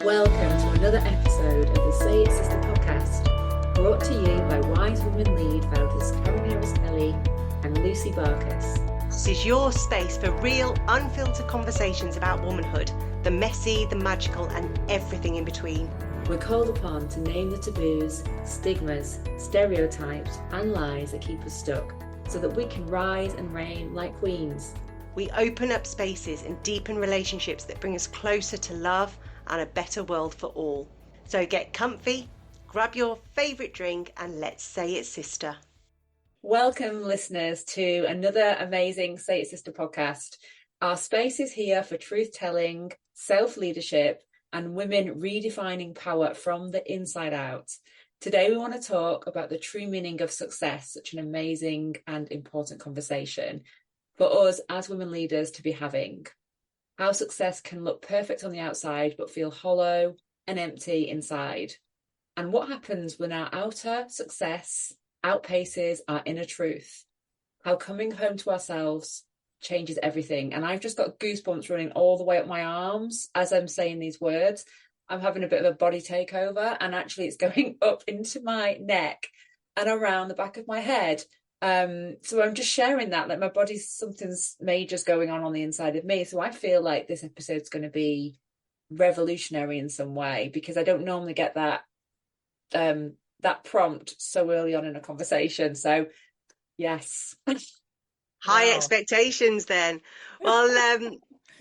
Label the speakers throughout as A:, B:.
A: Welcome to another episode of the Say It Sister podcast, brought to you by Wise Women Lead founders Karen Harris-Kelly and Lucy Barkas.
B: This is your space for real, unfiltered conversations about womanhood, the messy, the magical, and everything in between.
A: We're called upon to name the taboos, stigmas, stereotypes, and lies that keep us stuck, so that we can rise and reign like queens.
B: We open up spaces and deepen relationships that bring us closer to love and a better world for all. So get comfy, grab your favourite drink, and let's say it, sister.
A: Welcome, listeners, to another amazing Say It Sister podcast. Our space is here for truth-telling, self-leadership, and women redefining power from the inside out. Today, we want to talk about the true meaning of success, such an amazing and important conversation for us as women leaders to be having. How success can look perfect on the outside, but feel hollow and empty inside. And what happens when our outer success outpaces our inner truth. How coming home to ourselves changes everything. And I've just got goosebumps running all the way up my arms as I'm saying these words. I'm having a bit of a body takeover, and actually it's going up into my neck and around the back of my head. So I'm just sharing that, like my body's, something's major's going on the inside of me. So I feel like this episode's going to be revolutionary in some way, because I don't normally get that that prompt so early on in a conversation. So yes.
B: High
A: Wow.
B: expectations then. Well,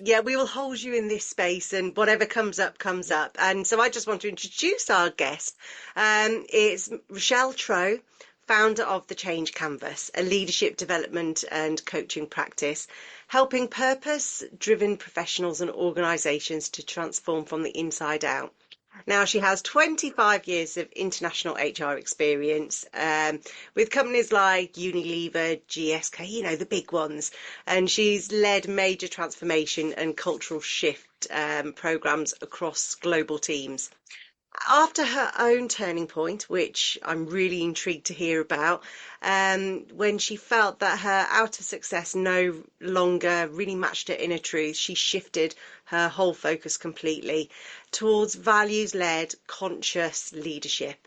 B: yeah, we will hold you in this space, and whatever comes up, comes up. And so I just want to introduce our guest. It's Rochelle Trow, founder of The Change Canvas, a leadership development and coaching practice, helping purpose-driven professionals and organisations to transform from the inside out. Now, she has 25 years of international HR experience with companies like Unilever, GSK, you know, the big ones. And she's led major transformation and cultural shift programs across global teams. After her own turning point, which I'm really intrigued to hear about, when she felt that her outer success no longer really matched her inner truth, she shifted her whole focus completely towards values-led, conscious leadership.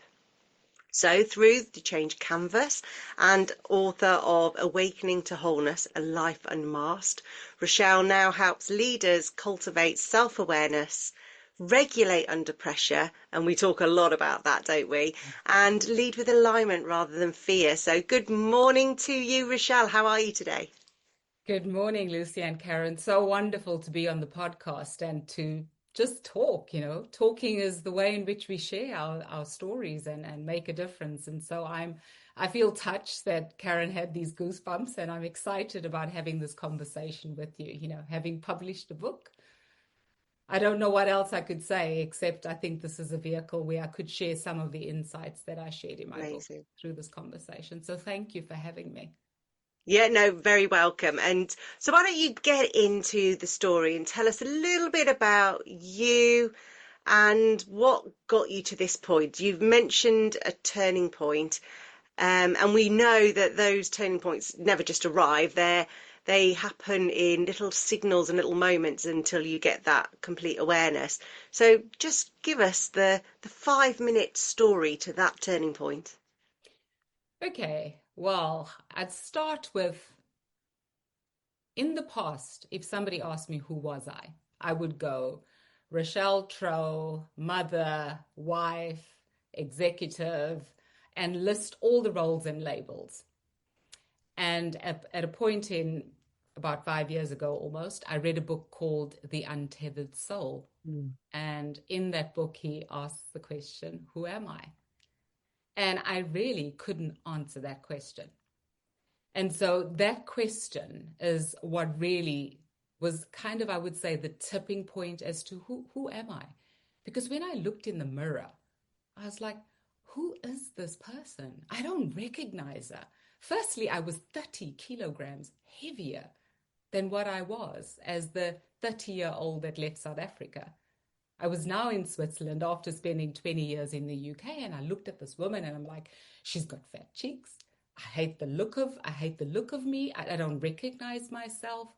B: So through the Change Canvas and author of Awakening to Wholeness, A Life Unmasked, Rochelle now helps leaders cultivate self-awareness, regulate under pressure, and we talk a lot about that, don't we? And lead with alignment rather than fear. So good morning to you, Rochelle. How are you today?
C: Good morning, Lucy and Karen. So wonderful to be on the podcast and to just talk. Talking is the way in which we share our stories and make a difference. And so I feel touched that Karen had these goosebumps, and I'm excited about having this conversation with you, having published a book. I don't know what else I could say, except I think this is a vehicle where I could share some of the insights that I shared in my book through this conversation. So thank you for having me.
B: Yeah, no, very welcome. And so why don't you get into the story and tell us a little bit about you and what got you to this point. You've mentioned a turning point, and we know that those turning points never just arrive. They happen in little signals and little moments until you get that complete awareness. So just give us the 5-minute story to that turning point.
C: Okay, well, I'd start with, in the past, if somebody asked me who was I would go Rochelle Trow, mother, wife, executive, and list all the roles and labels. And at a point in about 5 years ago almost, I read a book called The Untethered Soul. And in that book, he asks the question, who am I? And I really couldn't answer that question. And so that question is what really was kind of, I would say, the tipping point as to who am I? Because when I looked in the mirror, I was like, who is this person? I don't recognize her. Firstly, I was 30 kilograms heavier than what I was as the 30-year-old that left South Africa. I was now in Switzerland after spending 20 years in the UK, and I looked at this woman and I'm like, she's got fat cheeks. I hate the look of me. I don't recognize myself.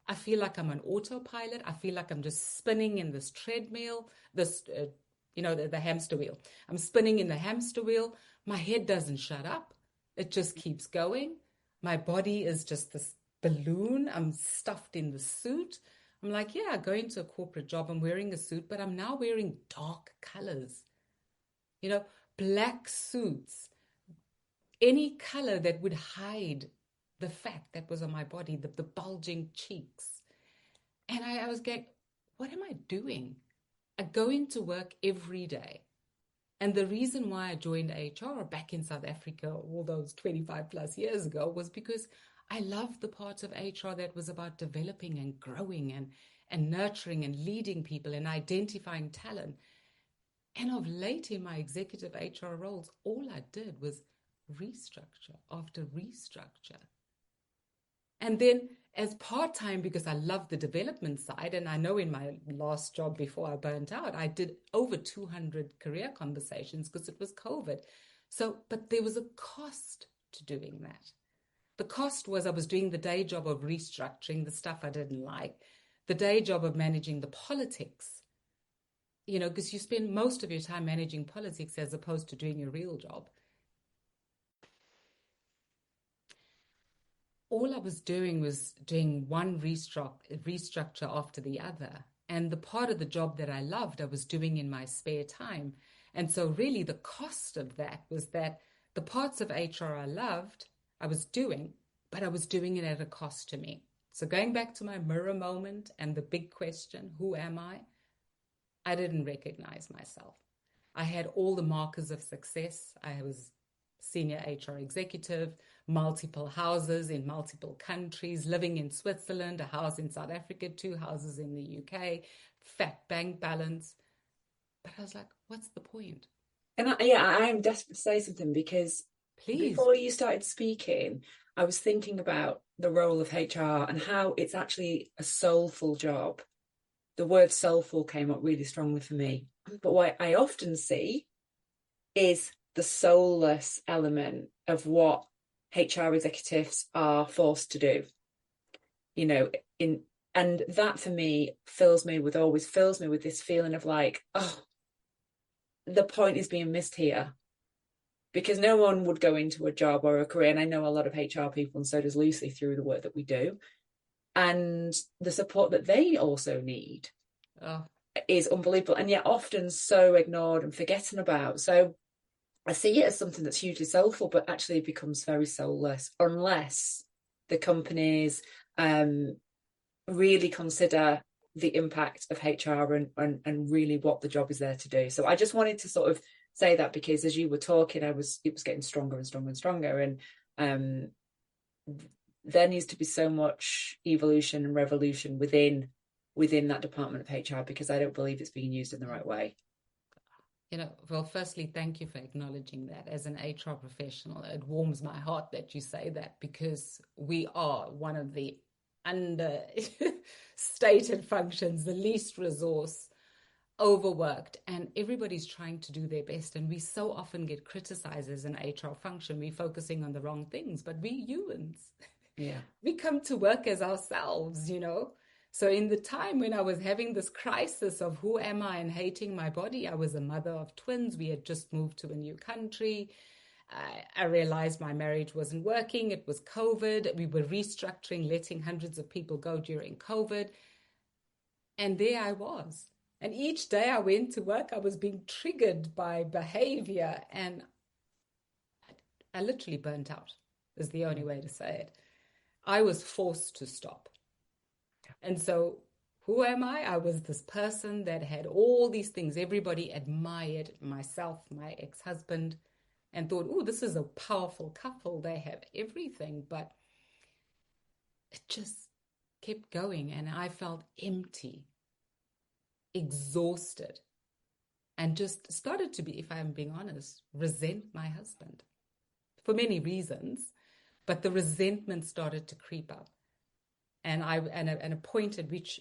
C: I feel like I'm on autopilot. I feel like I'm just spinning in this treadmill, the hamster wheel. I'm spinning in the hamster wheel. My head doesn't shut up. It just keeps going. My body is just this balloon. I'm stuffed in the suit. I'm like, yeah, going to a corporate job. I'm wearing a suit, but I'm now wearing dark colors, black suits, any color that would hide the fat that was on my body, the bulging cheeks. And I was going, what am I doing? I go into work every day. And the reason why I joined HR back in South Africa all those 25 plus years ago was because I loved the parts of HR that was about developing and growing and nurturing and leading people and identifying talent. And of late in my executive HR roles, all I did was restructure after restructure. And then as part-time, because I love the development side, and I know in my last job before I burnt out, I did over 200 career conversations because it was COVID. So, but there was a cost to doing that. The cost was I was doing the day job of restructuring the stuff I didn't like, the day job of managing the politics, because you spend most of your time managing politics as opposed to doing your real job. All I was doing one restructure after the other. And the part of the job that I loved, I was doing in my spare time. And so really the cost of that was that the parts of HR I loved, I was doing, but I was doing it at a cost to me. So going back to my mirror moment and the big question, who am I? I didn't recognize myself. I had all the markers of success. I was senior HR executive, multiple houses in multiple countries, living in Switzerland, a house in South Africa, 2 houses in the UK, fat bank balance. But I was like, what's the point?
A: And I am desperate to say something because before you started speaking, I was thinking about the role of HR and how it's actually a soulful job. The word soulful came up really strongly for me. But what I often see is the soulless element of what HR executives are forced to do. And that for me always fills me with this feeling of like, oh, the point is being missed here. Because no one would go into a job or a career, and I know a lot of HR people, and so does Lucy, through the work that we do. And the support that they also need is unbelievable, and yet often so ignored and forgotten about. So I see it as something that's hugely soulful, but actually becomes very soulless unless the companies really consider the impact of HR and really what the job is there to do. So I just wanted to sort of say that, because as you were talking, it was getting stronger and stronger and stronger, and there needs to be so much evolution and revolution within that department of HR, because I don't believe it's being used in the right way.
C: Well, firstly, thank you for acknowledging that. As an HR professional, it warms my heart that you say that, because we are one of the understated functions, the least resource, overworked, and everybody's trying to do their best. And we so often get criticized as an HR function. We're focusing on the wrong things, but we humans.
A: Yeah.
C: We come to work as ourselves, So in the time when I was having this crisis of who am I and hating my body, I was a mother of twins. We had just moved to a new country. I realized my marriage wasn't working. It was COVID. We were restructuring, letting hundreds of people go during COVID. And there I was. And each day I went to work, I was being triggered by behavior, and I literally burnt out, is the only way to say it. I was forced to stop. And so who am I? I was this person that had all these things. Everybody admired myself, my ex-husband, and thought, oh, this is a powerful couple. They have everything. But it just kept going, and I felt empty, exhausted, and just started to be, if I'm being honest, resent my husband for many reasons. But the resentment started to creep up. And a point at which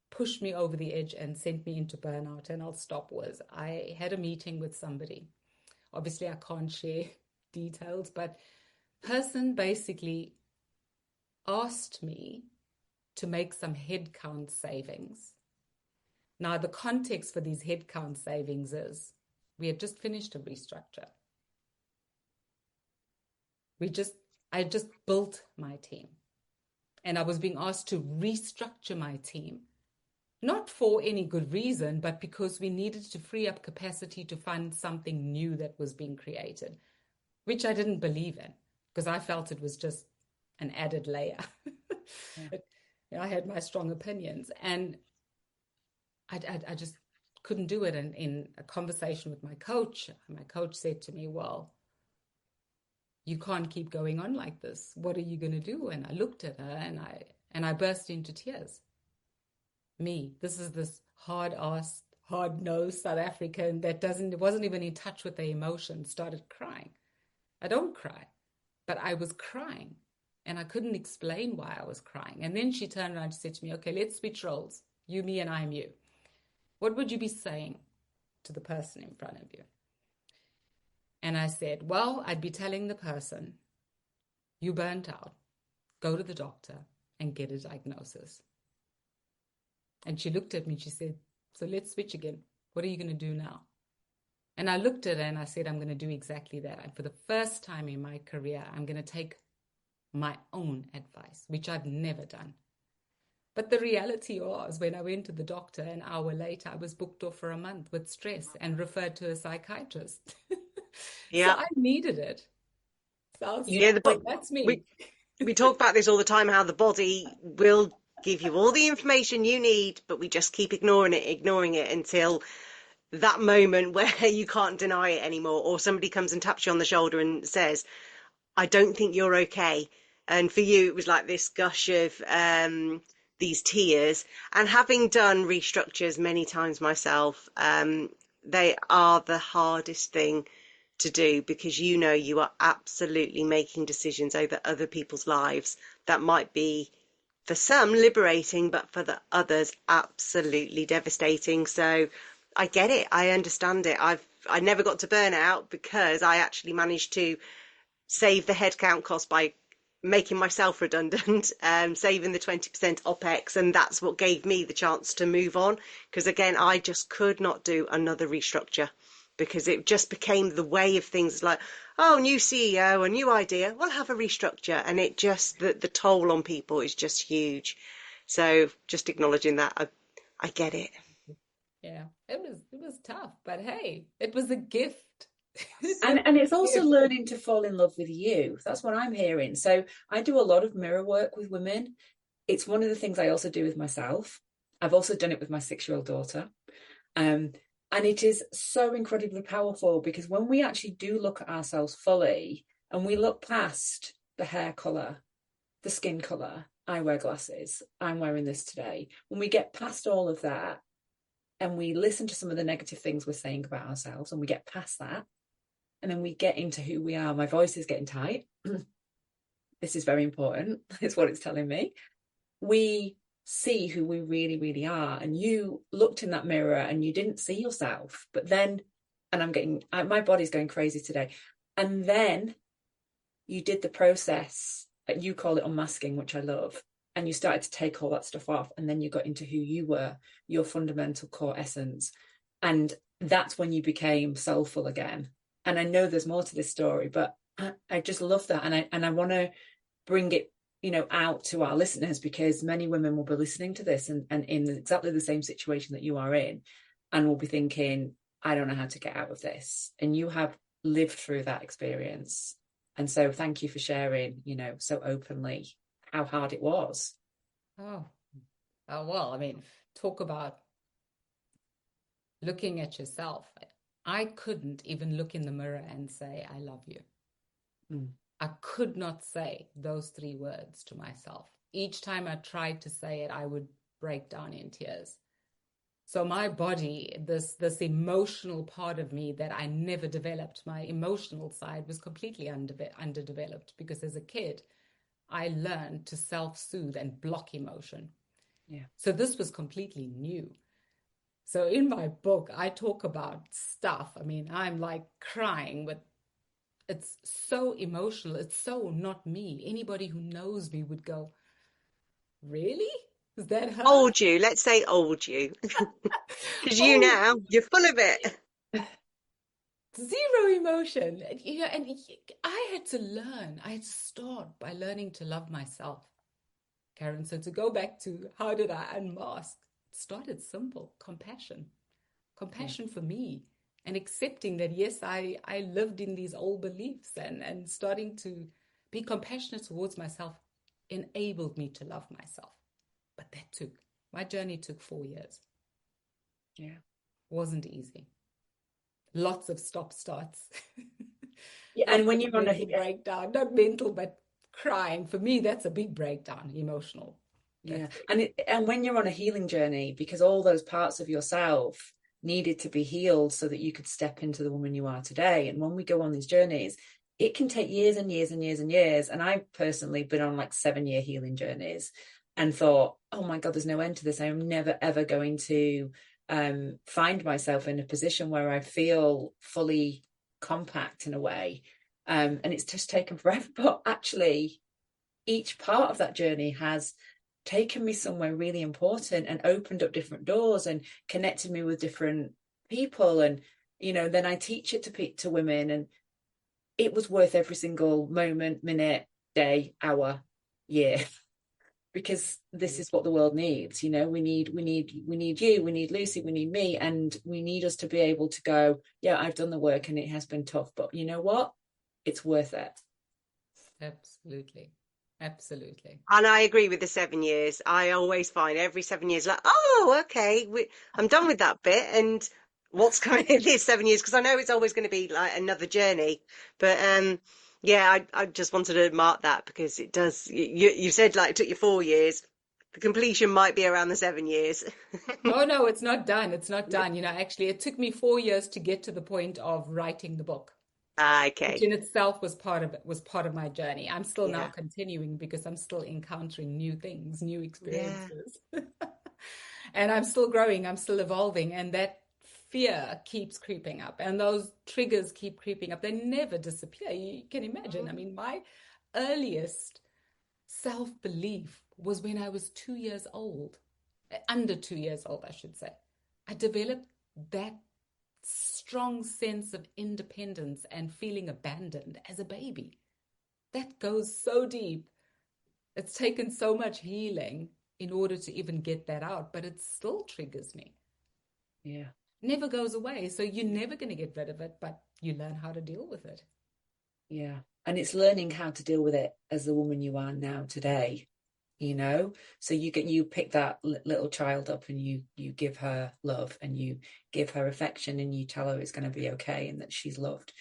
C: pushed me over the edge and sent me into burnout, and I'll stop, was I had a meeting with somebody. Obviously, I can't share details, but person basically asked me to make some headcount savings. Now, the context for these headcount savings is we had just finished a restructure. I had just built my team, and I was being asked to restructure my team, not for any good reason, but because we needed to free up capacity to fund something new that was being created, which I didn't believe in because I felt it was just an added layer. I had my strong opinions, and I just couldn't do it. And in a conversation with my coach said to me, well, you can't keep going on like this. What are you going to do? And I looked at her and I burst into tears. This is this hard-ass, hard-nosed South African that wasn't even in touch with their emotions, started crying. I don't cry, but I was crying, and I couldn't explain why I was crying. And then she turned around and said to me, okay, let's switch roles. You, me, and I'm you. What would you be saying to the person in front of you? And I said, well, I'd be telling the person, you burnt out, go to the doctor and get a diagnosis. And she looked at me, she said, so let's switch again. What are you going to do now? And I looked at her and I said, I'm going to do exactly that. And for the first time in my career, I'm going to take my own advice, which I've never done. But the reality was, when I went to the doctor an hour later, I was booked off for a month with stress and referred to a psychiatrist.
B: Yeah.
C: So I needed it. So I was that's me.
B: We talk about this all the time, how the body will give you all the information you need, but we just keep ignoring it until that moment where you can't deny it anymore, or somebody comes and taps you on the shoulder and says, I don't think you're okay. And for you, it was like this gush of these tears. And having done restructures many times myself, they are the hardest thing to do, because you are absolutely making decisions over other people's lives that might be, for some, liberating, but for the others, absolutely devastating. So I get it. I understand it. I never got to burnout because I actually managed to save the headcount cost by making myself redundant, saving the 20% OPEX. And that's what gave me the chance to move on. Because again, I just could not do another restructure, because it just became the way of things. Like, oh, new CEO, a new idea, we'll have a restructure. And it just, the toll on people is just huge. So just acknowledging that, I get it.
C: Yeah, it was tough, but hey, it was a gift.
A: And it's also learning to fall in love with you. That's what I'm hearing. So I do a lot of mirror work with women. It's one of the things I also do with myself. I've also done it with my 6-year-old daughter. And it is so incredibly powerful, because when we actually do look at ourselves fully and we look past the hair colour, the skin colour, I wear glasses, I'm wearing this today. When we get past all of that and we listen to some of the negative things we're saying about ourselves, and we get past that, and then we get into who we are. My voice is getting tight. This is very important. It's what it's telling me. We see who we really, really are. And you looked in that mirror and you didn't see yourself. But then, and my body's going crazy today. And then you did the process, you call it unmasking, which I love. And you started to take all that stuff off. And then you got into who you were, your fundamental core essence. And that's when you became soulful again. And I know there's more to this story, but I just love that. And I want to bring it, out to our listeners, because many women will be listening to this and in exactly the same situation that you are in, and will be thinking, I don't know how to get out of this. And you have lived through that experience. And so thank you for sharing, so openly how hard it was.
C: Oh, well, I mean, talk about looking at yourself. I couldn't even look in the mirror and say, I love you. I could not say those 3 words to myself. Each time I tried to say it, I would break down in tears. So my body, this emotional part of me that I never developed, my emotional side was completely underdeveloped, because as a kid, I learned to self-soothe and block emotion.
A: Yeah.
C: So this was completely new. So in my book, I talk about stuff. I mean, I'm like crying, but it's so emotional. It's so not me. Anybody who knows me would go, really? Is that her?
B: Old you, let's say old you. Because you
C: Oh,
B: now, you're full of it.
C: zero emotion. And I had to learn. I had to start by learning to love myself, Karen. So to go back to how did I unmask? It started simple, compassion.
A: Yeah.
C: Compassion for me and accepting that, yes, I lived in these old beliefs and starting to be compassionate towards myself enabled me to love myself. But my journey took 4 years.
A: Yeah.
C: Wasn't easy. Lots of stop starts.
A: Yeah. And
C: Lots
A: when
C: of
A: you're on
C: mental
A: a
C: breakdown, not mental, but crying. For me, that's a big breakdown, emotional.
A: yeah,
C: That's
A: and when you're on a healing journey, because all those parts of yourself needed to be healed so that you could step into the woman you are today. And when we go on these journeys, it can take years and years and years and years. And I've personally been on like 7-year healing journeys and thought, oh my God, there's no end to this. I'm never ever going to find myself in a position where I feel fully compact in a way. And it's just taken forever. But actually, each part of that journey has taken me somewhere really important and opened up different doors and connected me with different people. And then I teach it to women, and it was worth every single moment, minute, day, hour, year, because this is what the world needs. We need you, we need Lucy, we need me, and we need us to be able to go, yeah, I've done the work and it has been tough, but you know what, it's worth it.
C: absolutely, absolutely.
B: And I agree with the 7 years. I always find every 7 years, like, oh, okay, I'm done with that bit. And what's coming in these 7 years? Because I know it's always going to be like another journey. But yeah, I just wanted to mark that because it does. You said like it took you 4 years. The completion might be around the 7 years.
C: Oh no, it's not done. It's not done. Actually, it took me 4 years to get to the point of writing the book, which
B: Okay.
C: in itself was part of my journey. I'm still now
B: Yeah.
C: continuing because I'm still encountering new things, new
B: Yeah.
C: experiences. And I'm still growing, I'm still evolving, and that fear keeps creeping up, and those triggers keep creeping up. They never disappear. You can imagine. I mean, my earliest self-belief was when I was 2 years old, under 2 years old, I should say. I developed that strong sense of independence and feeling abandoned as a baby. That goes so deep. It's taken so much healing in order to even get that out, but it still triggers me.
A: Yeah.
C: Never goes away. So you're never going to get rid of it, but you learn how to deal with it.
A: Yeah. And it's learning how to deal with it as the woman you are now today, So you pick that little child up and you give her love and you give her affection and you tell her it's going to be okay and that she's loved.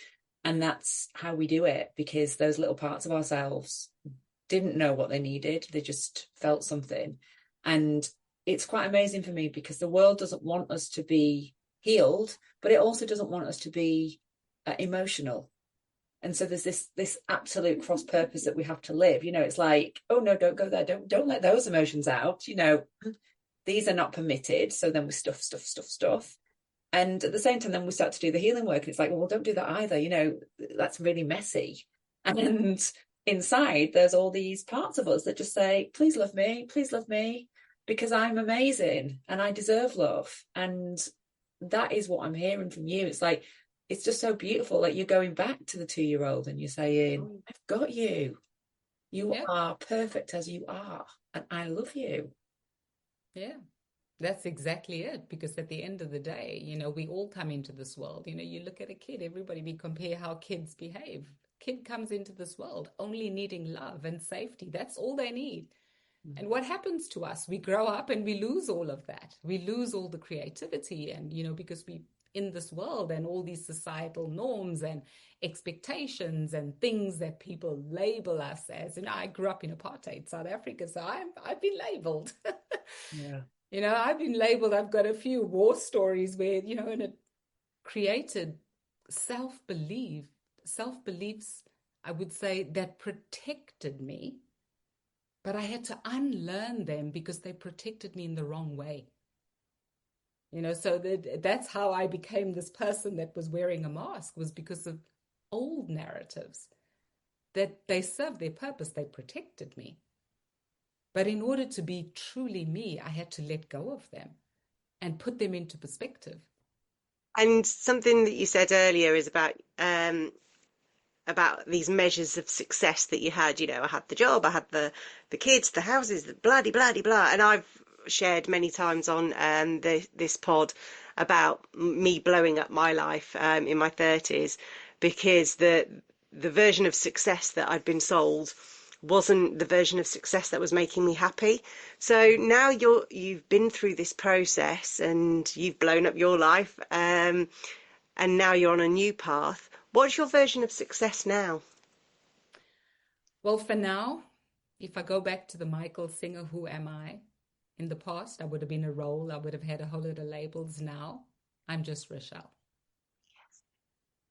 A: And that's how we do it, because those little parts of ourselves didn't know what they needed. They just felt something. And it's quite amazing for me because the world doesn't want us to be healed, but it also doesn't want us to be emotional. And so there's this absolute cross purpose that we have to live. It's like, oh no, don't go there, don't let those emotions out. These are not permitted. So then we stuff. And at the same time, then we start to do the healing work, and it's like, well, don't do that either. That's really messy. And inside there's all these parts of us that just say, please love me, because I'm amazing and I deserve love. And that is what I'm hearing from you. It's like, it's just so beautiful. Like, you're going back to the 2-year-old and you're saying, I've got you. You
C: Yeah.
A: are perfect as you are. And I love you.
C: Yeah. That's exactly it. Because at the end of the day, we all come into this world. You look at a kid, we compare how kids behave. Kid comes into this world only needing love and safety. That's all they need. And what happens to us? We grow up and we lose all of that. We lose all the creativity. And, because we in this world and all these societal norms and expectations and things that people label us as. I grew up in apartheid South Africa, so I've been labeled.
A: Yeah.
C: I've been labeled. I've got a few war stories where, and it created self-beliefs, I would say, that protected me, but I had to unlearn them because they protected me in the wrong way. So that's how I became this person that was wearing a mask, was because of old narratives that they served their purpose. They protected me. But in order to be truly me, I had to let go of them and put them into perspective.
B: And something that you said earlier is about these measures of success that you had. You know, I had the job, I had the kids, the houses, the bloody bloody blah. And I've shared many times on this pod about me blowing up my life in my 30s, because the version of success that I'd been sold wasn't the version of success that was making me happy. So now you've been through this process and you've blown up your life, and now you're on a new path. What's your version of success now?
C: Well, for now, if I go back to the Michael Singer, who am I? In the past, I would have been a role. I would have had a whole lot of labels. Now, I'm just Rochelle.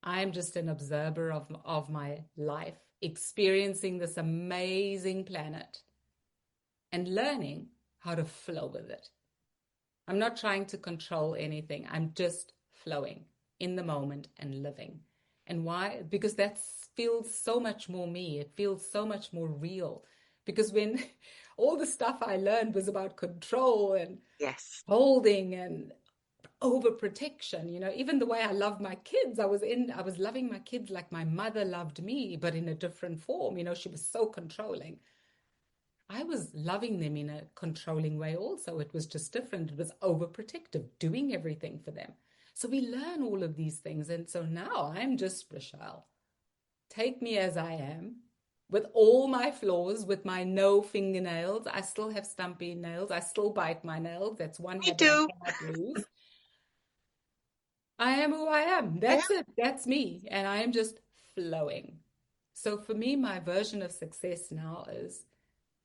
C: I'm just an observer of my life, experiencing this amazing planet and learning how to flow with it. I'm not trying to control anything. I'm just flowing in the moment and living. And why? Because that feels so much more me. It feels so much more real. Because when all the stuff I learned was about control and
B: Yes.
C: holding and overprotection, you know, even the way I love my kids, I was loving my kids like my mother loved me, but in a different form. You know, she was so controlling. I was loving them in a controlling way also. It was just different. It was overprotective, doing everything for them. So we learn all of these things. And so now I'm just Rochelle. Take me as I am, with all my flaws, with my no fingernails. I still have stumpy nails. I still bite my nails. That's one
B: You
C: habit
B: do.
C: I cannot lose. I am who I am.
B: Yeah.
C: That's it. That's me. And I am just flowing. So for me, my version of success now is,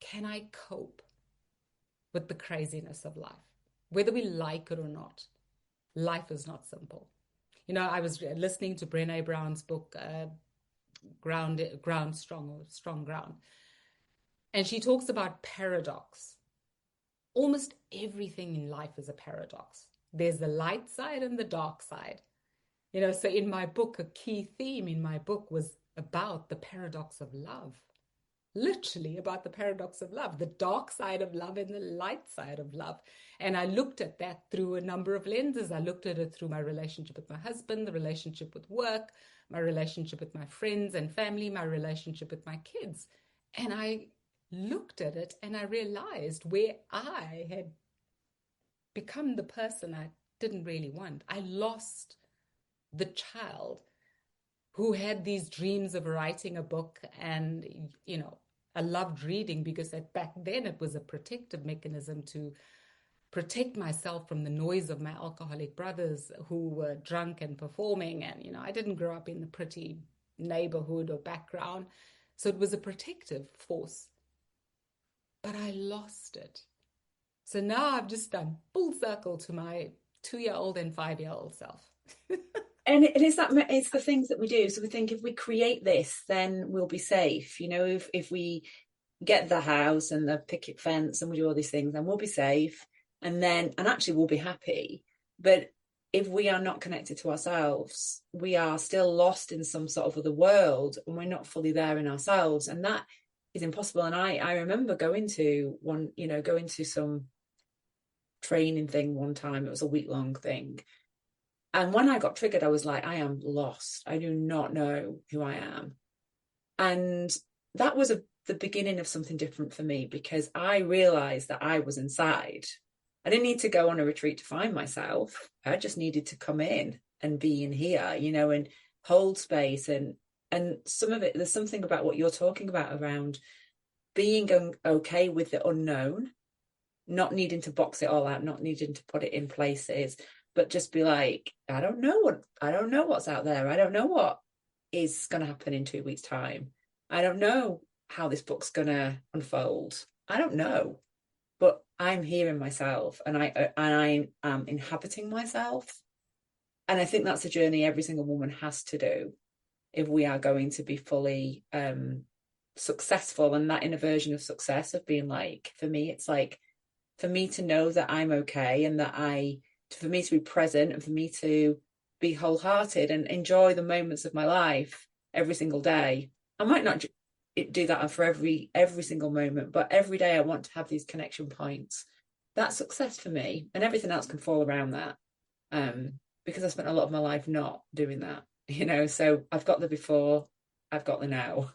C: can I cope with the craziness of life? Whether we like it or not, life is not simple. You know, I was listening to Brené Brown's book, Ground Strong, or Strong Ground. And she talks about paradox. Almost everything in life is a paradox. There's the light side and the dark side. You know, so in my book, a key theme in my book was about the paradox of love. Literally about the paradox of love, the dark side of love and the light side of love. And I looked at that through a number of lenses. I looked at it through my relationship with my husband, the relationship with work, my relationship with my friends and family, my relationship with my kids. And I looked at it and I realized where I had become the person I didn't really want. I lost the child who had these dreams of writing a book, and, you know, I loved reading because back then it was a protective mechanism to protect myself from the noise of my alcoholic brothers who were drunk and performing. And, you know, I didn't grow up in the pretty neighborhood or background. So it was a protective force. But I lost it. So now I've just done full circle to my 2-year-old and 5-year-old self.
A: And it's the things that we do. So we think if we create this, then we'll be safe. You know, if we get the house and the picket fence and we do all these things, then we'll be safe. And actually we'll be happy. But if we are not connected to ourselves, we are still lost in some sort of other world and we're not fully there in ourselves. And that is impossible. And I remember going to some training thing one time. It was a week-long thing. And when I got triggered, I was like, I am lost. I do not know who I am. And that was the beginning of something different for me, because I realized that I was inside. I didn't need to go on a retreat to find myself. I just needed to come in and be in here, you know, and hold space. And some of it, there's something about what you're talking about around being okay with the unknown, not needing to box it all out, not needing to put it in places, but just be like, I don't know what's out there. I don't know what is going to happen in 2 weeks' time. I don't know how this book's going to unfold. I don't know, but I'm here in myself, and I am inhabiting myself. And I think that's a journey every single woman has to do if we are going to be fully successful. And that inner version of success of being like, for me, it's like, for me to know that I'm okay, and for me to be present, and for me to be wholehearted and enjoy the moments of my life every single day. I might not do that for every single moment, but every day I want to have these connection points. That's success for me, and everything else can fall around that. Because I spent a lot of my life not doing that, so I've got the before, I've got the now.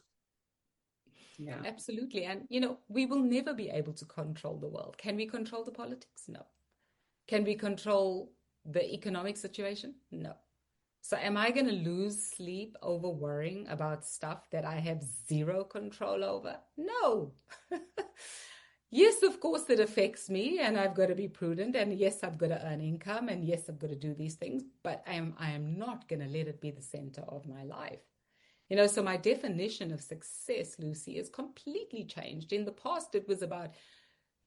A: Yeah,
C: absolutely. And, we will never be able to control the world. Can we control the politics? No. Can we control the economic situation? No. So am I going to lose sleep over worrying about stuff that I have zero control over? No. Yes, of course, it affects me, and I've got to be prudent. And yes, I've got to earn income, and yes, I've got to do these things. But I am not going to let it be the center of my life. So my definition of success, Lucy, is completely changed. In the past, it was about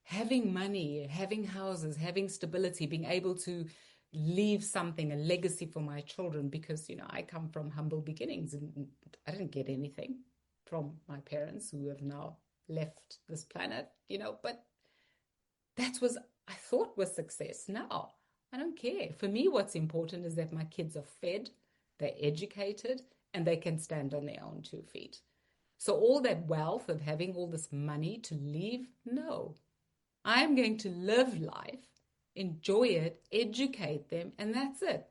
C: having money, having houses, having stability, being able to leave something, a legacy for my children, because, I come from humble beginnings and I didn't get anything from my parents who have now left this planet, but that was, I thought, was success. Now, I don't care. For me, what's important is that my kids are fed, they're educated, and they can stand on their own 2 feet. So all that wealth of having all this money to leave, no. I'm going to live life, enjoy it, educate them, and that's it.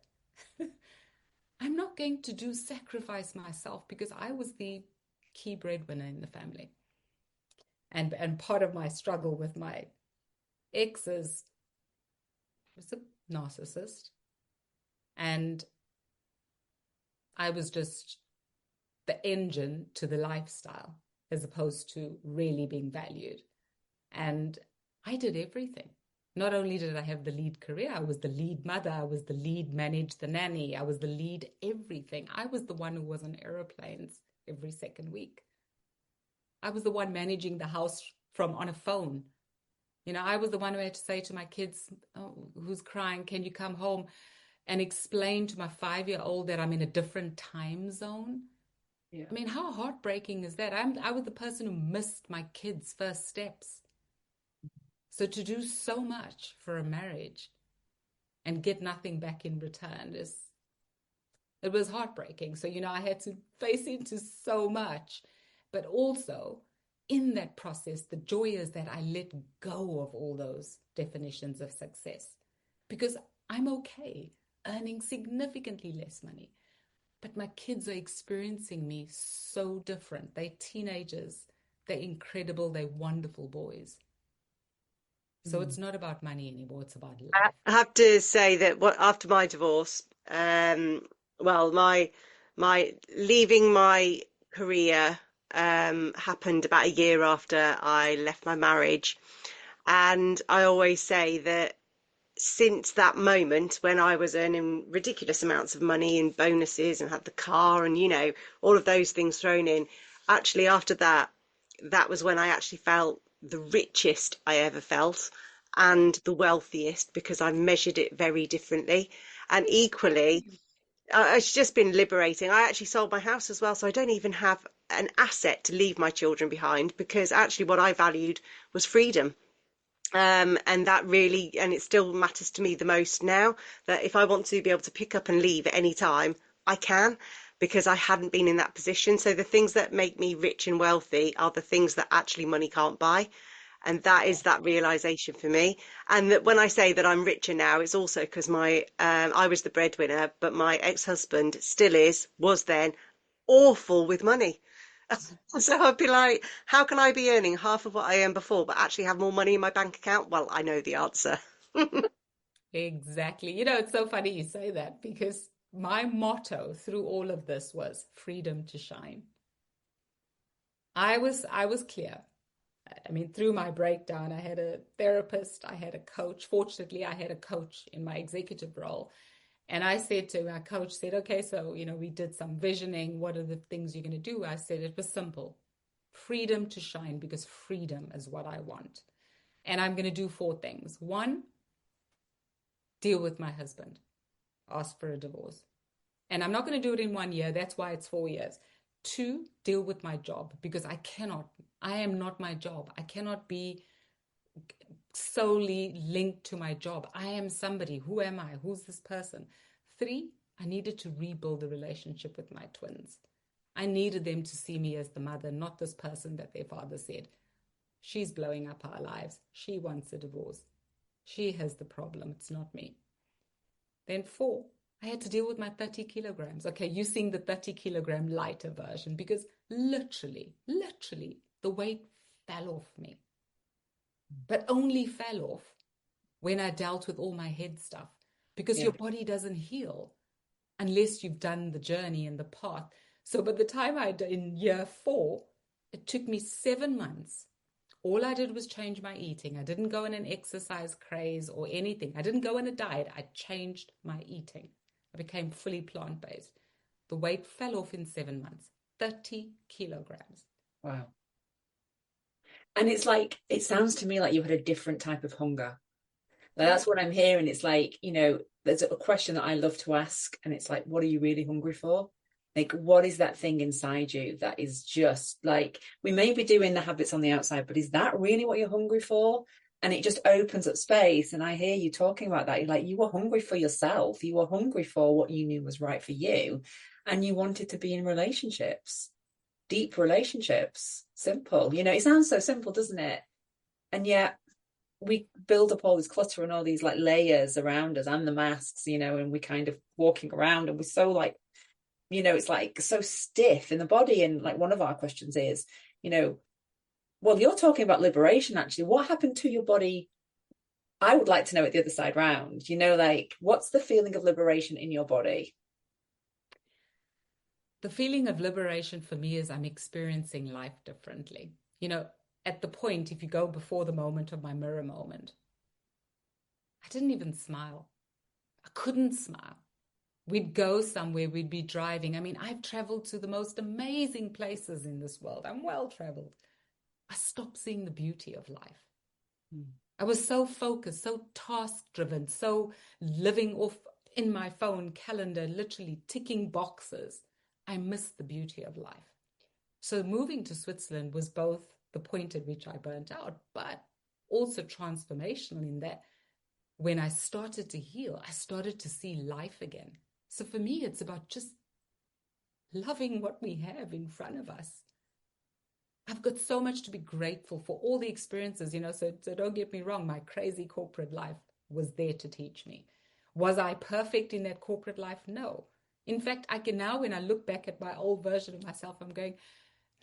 C: I'm not going to sacrifice myself, because I was the key breadwinner in the family. And part of my struggle with my exes was a narcissist. And I was just the engine to the lifestyle, as opposed to really being valued. And I did everything. Not only did I have the lead career, I was the lead mother, I was the lead managed the nanny, I was the lead everything. I was the one who was on airplanes every second week. I was the one managing the house from on a phone. I was the one who had to say to my kids, who's crying, can you come home, and explain to my 5-year-old that I'm in a different time zone. Yeah. I mean, how heartbreaking is that? I was the person who missed my kids' first steps. So to do so much for a marriage and get nothing back in return it was heartbreaking. So, I had to face into so much, but also in that process, the joy is that I let go of all those definitions of success, because I'm okay earning significantly less money, but my kids are experiencing me so different. They're teenagers, they're incredible, they're wonderful boys. So it's not about money anymore, it's about life.
B: I have to say that after my divorce, my leaving my career happened about a year after I left my marriage. And I always say that since that moment, when I was earning ridiculous amounts of money in bonuses and had the car and, all of those things thrown in, actually after that was when I actually felt the richest I ever felt and the wealthiest, because I measured it very differently. And equally, it's just been liberating. I actually sold my house as well, so I don't even have an asset to leave my children behind, because actually what I valued was freedom. And that really, and it still matters to me the most now, that if I want to be able to pick up and leave at any time, I can, because I hadn't been in that position. So the things that make me rich and wealthy are the things that actually money can't buy. And that is that realization for me. And that when I say that I'm richer now, it's also because I was the breadwinner, but my ex-husband was then awful with money. So I'd be like, how can I be earning half of what I earned before, but actually have more money in my bank account? Well, I know the answer.
C: Exactly. It's so funny you say that, because my motto through all of this was freedom to shine. I was clear. I mean, through my breakdown, I had a therapist, I had a coach. Fortunately, I had a coach in my executive role. And I said to my coach, okay, so, we did some visioning. What are the things you're going to do? I said it was simple. Freedom to shine, because freedom is what I want. And I'm going to do 4 things. 1, deal with my husband, ask for a divorce. And I'm not going to do it in 1 year. That's why it's 4 years. 2, deal with my job, because I am not my job. I cannot be solely linked to my job. I am somebody. Who am I? Who's this person? 3, I needed to rebuild the relationship with my twins. I needed them to see me as the mother, not this person that their father said, she's blowing up our lives. She wants a divorce. She has the problem. It's not me. Then 4, I had to deal with my 30 kilograms. Okay, you're seeing the 30 kilogram lighter version, because literally, the weight fell off me. But only fell off when I dealt with all my head stuff, because your body doesn't heal unless you've done the journey and the path. So by the time in year 4, it took me 7 months. All I did was change my eating. I didn't go in an exercise craze or anything. I didn't go in a diet. I changed my eating. I became fully plant-based. The weight fell off in 7 months, 30 kilograms.
A: Wow. And it's like, it sounds to me like you had a different type of hunger. Like, that's what I'm hearing. It's like, there's a question that I love to ask, and it's like, what are you really hungry for? Like, what is that thing inside you that is just like, we may be doing the habits on the outside, but is that really what you're hungry for? And it just opens up space. And I hear you talking about that. You're like, you were hungry for yourself. You were hungry for what you knew was right for you. And you wanted to be in relationships, deep relationships. Simple. It sounds so simple, doesn't it? And yet we build up all this clutter and all these like layers around us and the masks, and we kind of walking around, and we're so like, it's like so stiff in the body. And like, one of our questions is, well, you're talking about liberation, actually. What happened to your body? I would like to know it the other side round, like, what's the feeling of liberation in your body?
C: The feeling of liberation for me is I'm experiencing life differently. At the point, if you go before the moment of my mirror moment, I didn't even smile. I couldn't smile. We'd go somewhere, we'd be driving. I mean, I've traveled to the most amazing places in this world. I'm well traveled. I stopped seeing the beauty of life. I was so focused, so task-driven, so living off in my phone calendar, literally ticking boxes. I missed the beauty of life. So moving to Switzerland was both the point at which I burnt out, but also transformational in that when I started to heal, I started to see life again. So for me, it's about just loving what we have in front of us. I've got so much to be grateful for, all the experiences, so don't get me wrong, my crazy corporate life was there to teach me. Was I perfect in that corporate life? No. In fact, I can now, when I look back at my old version of myself, I'm going,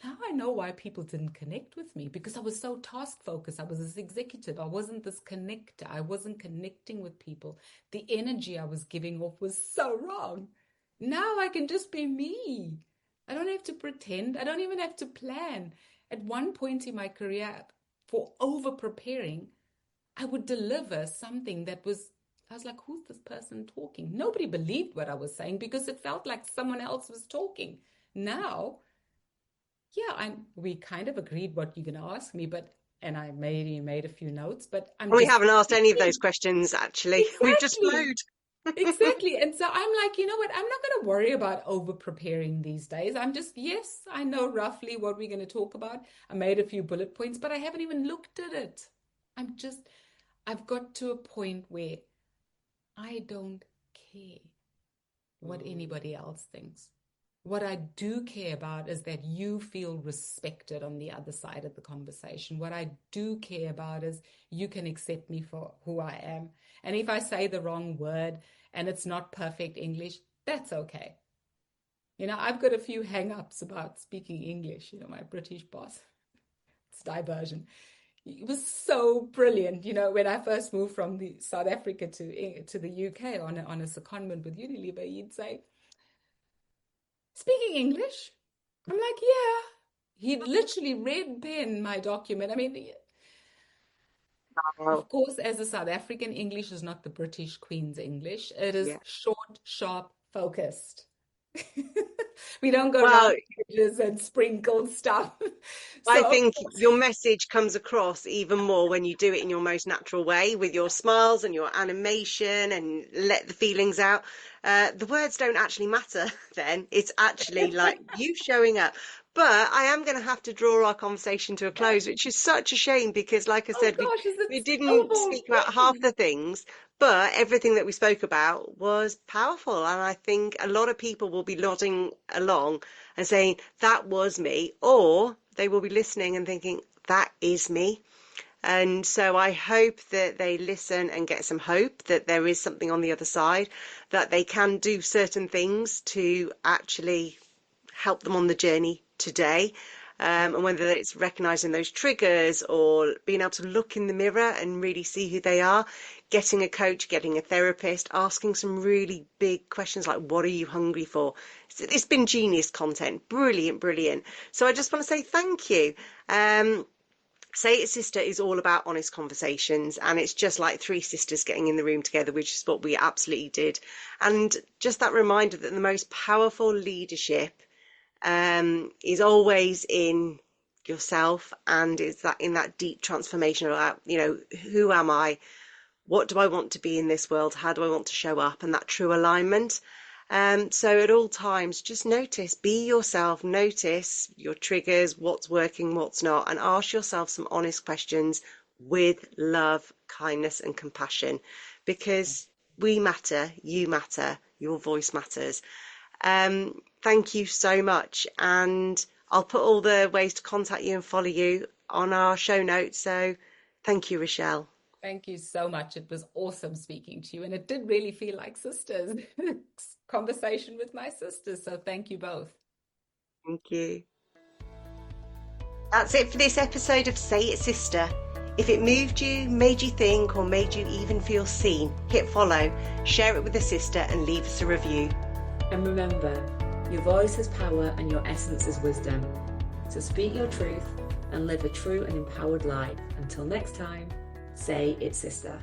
C: now I know why people didn't connect with me, because I was so task focused. I was this executive. I wasn't this connector. I wasn't connecting with people. The energy I was giving off was so wrong. Now I can just be me. I don't have to pretend. I don't even have to plan. At one point in my career, for over preparing, I would deliver something that was, I was like, who's this person talking? Nobody believed what I was saying because it felt like someone else was talking. Now, yeah, we kind of agreed what you're going to ask me, and I made a few notes, but
B: we haven't asked any of those questions, actually.
C: Exactly.
B: We've just flowed.
C: Exactly. And so I'm like, you know what? I'm not going to worry about over preparing these days. I'm just, yes, I know roughly what we're going to talk about. I made a few bullet points, but I haven't even looked at it. I've got to a point where I don't care what anybody else thinks. What I do care about is that you feel respected on the other side of the conversation. What I do care about is you can accept me for who I am. And if I say the wrong word and it's not perfect English, that's okay. I've got a few hang-ups about speaking English. My British boss, it's diversion. It was so brilliant. When I first moved from South Africa to the UK on a secondment with Unilever, he'd say, speaking English? I'm like, yeah. He literally red pen my document. I mean, of course, as a South African, English is not the British Queen's English. It is short, sharp, focused. We don't go around pages and sprinkle stuff.
B: I think your message comes across even more when you do it in your most natural way, with your smiles and your animation and let the feelings out. the words don't actually matter then. It's actually like you showing up. But I am going to have to draw our conversation to a close, which is such a shame because, like I
C: Oh
B: said,
C: gosh, is
B: we
C: it so
B: didn't speak about half
C: boring?
B: the things, but everything that we spoke about was powerful. And I think a lot of people will be nodding along and saying, that was me, or they will be listening and thinking, that is me. And so I hope that they listen and get some hope that there is something on the other side, that they can do certain things to actually help them on the journey today. And whether it's recognizing those triggers or being able to look in the mirror and really see who they are, getting a coach, getting a therapist, asking some really big questions like, what are you hungry for? It's been genius content. Brilliant, brilliant. So I just want to say thank you. Say It Sister is all about honest conversations, and it's just like three sisters getting in the room together, which is what we absolutely did. And just that reminder that the most powerful leadership is always in yourself, and is that in that deep transformation about, who am I? What do I want to be in this world? How do I want to show up? And that true alignment. So at all times, just notice, be yourself, notice your triggers, what's working, what's not, and ask yourself some honest questions with love, kindness, and compassion, because we matter, you matter, your voice matters. Thank you so much. And I'll put all the ways to contact you and follow you on our show notes. So thank you, Rochelle.
C: Thank you so much. It was awesome speaking to you, and it did really feel like sisters. Conversation with my sisters. So thank you both.
B: Thank you. That's it for this episode of Say It Sister. If it moved you, made you think, or made you even feel seen, hit follow, share it with a sister, and leave us a review.
A: And remember, your voice has power and your essence is wisdom. So speak your truth and live a true and empowered life. Until next time, say it, sister.